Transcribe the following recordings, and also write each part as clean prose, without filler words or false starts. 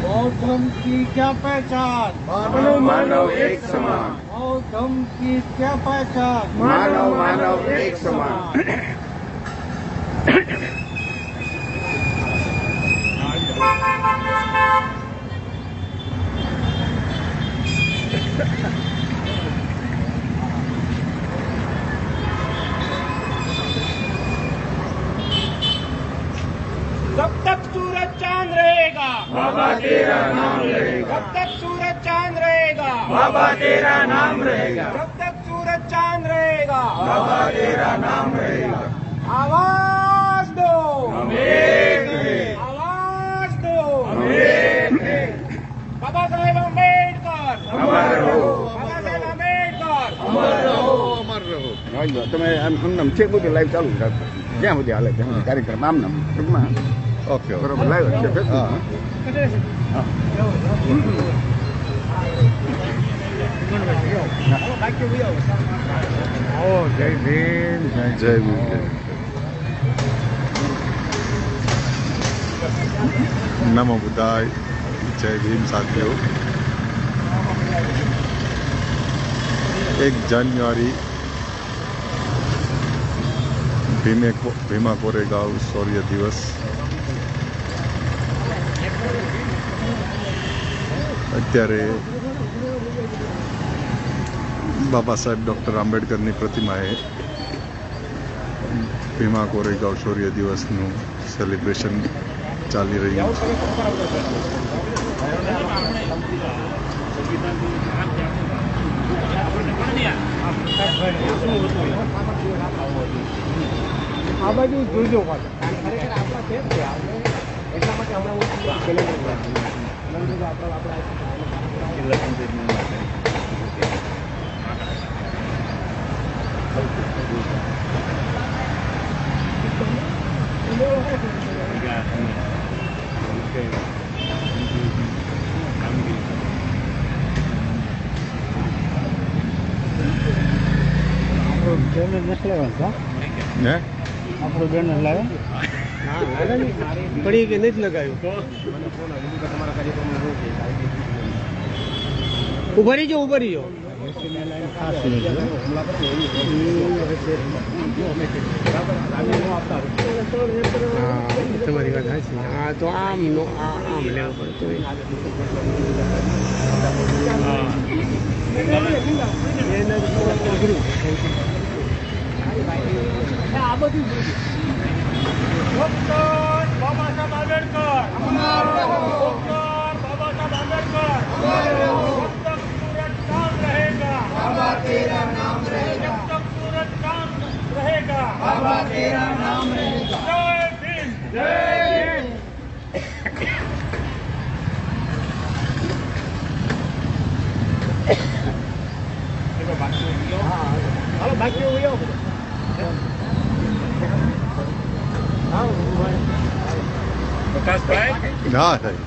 बौद्ध धर्म की क्या पहचान? मानव मानव एक समान। बौद्ध धर्म की क्या पहचान? मानव मानव एक समान। जब तक सूरज चांद रहेगा बाबा तेरा नाम रहेगा। जब तक सूरज चांद रहेगा बाबा तेरा नाम रहेगा। जब तक सूरज चांद रहेगा बाबा तेरा नाम रहेगा। आवाज दो हम एक हैं। आवाज दो हम एक हैं। बाबा साहेब आंबेडकर अमर रहो। बाबा साहेब आंबेडकर अमर रहो। તમે આમ છે બધું લાઈવ ચાલુ રાખો જ્યાં સુધી હાલે ત્યાં સુધી કાર્યક્રમ આમ નામ ટૂંકમાં ઓકે બરોબર લાઈવ છે ફેસબુકમાં. જય ભીમ જય ભીમ. નમો બુદ્ધાય. જય ભીમ સાથીઓ. 1 જાન્યુઆરી ભીમા કોરેગાંવ શૌર્ય દિવસ. અત્યારે બાબા સાહેબ ડૉક્ટર આંબેડકરની પ્રતિમાએ ભીમા કોરેગાંવ શૌર્ય દિવસનું સેલિબ્રેશન ચાલી રહ્યું છે. આ બાજુ જોઈજો આપણા છે એટલા માટે બેનર નથી લેવાનું હે આપણું બેનર લાવે પડી કે નથી લગાવ્યું ઉભા રહીજો તમારી વાત સાચી. હા તો આમ આમ લેવું પડતું આ બધું डॉक्टर बाबा साहब आंबेडकर डॉक्टर बाबा साहब आंबेडकर जब तक सूरज चांद रहेगा बाबा तेरा नाम रहेगा। जब तक सूरज चांद रहेगा बाबा तेरा नाम रहेगा। जय भीम जय भीम। હાલો બાકી प्रकाशभाई હા સાહેબ.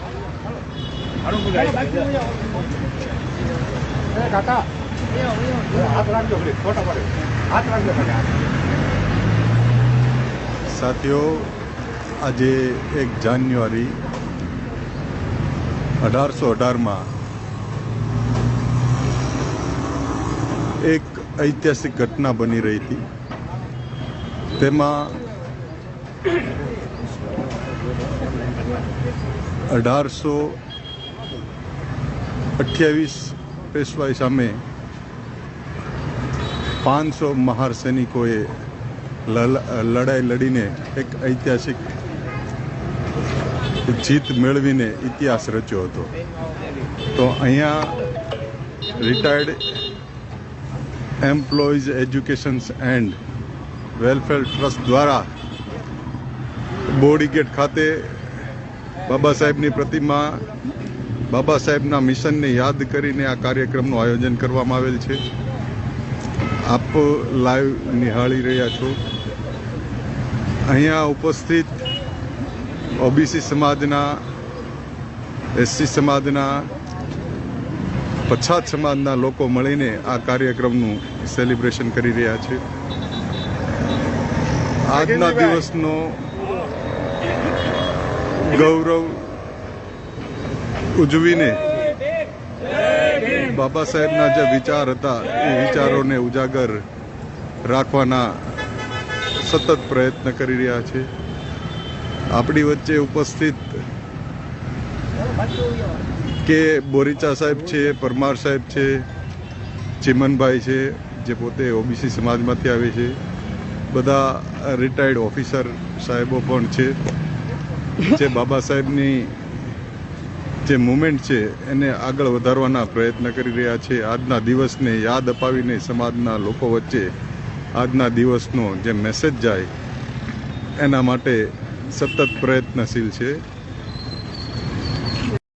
કાકા હાથ રાખજો ફોટો પડે હાથ રાખજો. સાથીઓ, આજે 1 જાન્યુઆરી 1818માં એક ઐતિહાસિક ઘટના બની રહી હતી. તેમાં 1828 પેશવાઈ સામે 500 મહાર સૈનિકોએ લડાઈ લડીને એક ઐતિહાસિક જીત મેળવીને ઇતિહાસ રચ્યો હતો. તો અહીંયા retired employees educations and welfare trust દ્વારા બોડી ગેટ ખાતે બાબા સાહેબની પ્રતિમા, બાબા સાહેબના મિશનને યાદ કરીને આ કાર્યક્રમનું આયોજન કરવામાં આવેલ છે. આપ લાઈવ નિહાળી રહ્યા છો. અહીંયા ઉપસ્થિત ઓબીસી સમાજના, એસસી સમાજના, પછાત સમાજના લોકો મળીને આ કાર્યક્રમનું સેલિબ્રેશન કરી રહ્યા છે. આજના દિવસનો ગૌરવ ઉજવીને બાબા સાહેબના જે વિચાર હતા એ વિચારોને ઉજાગર રાખવાના સતત પ્રયત્ન કરી રહ્યા છે. આપણી વચ્ચે ઉપસ્થિત કે બોરીચા સાહેબ છે, પરમાર સાહેબ છે, ચિમનભાઈ છે જે પોતે ઓબીસી સમાજમાંથી આવે છે, બધા રિટાયર્ડ ઓફિસર સાહેબો પણ છે જે બાબા સાહેબની જે મુવમેન્ટ છે એને આગળ વધારવાના પ્રયત્ન કરી રહ્યા છે. આજના દિવસને યાદ અપાવીને સમાજના લોકો વચ્ચે આજના દિવસનો જે મેસેજ જાય એના માટે સતત પ્રયત્નશીલ છે.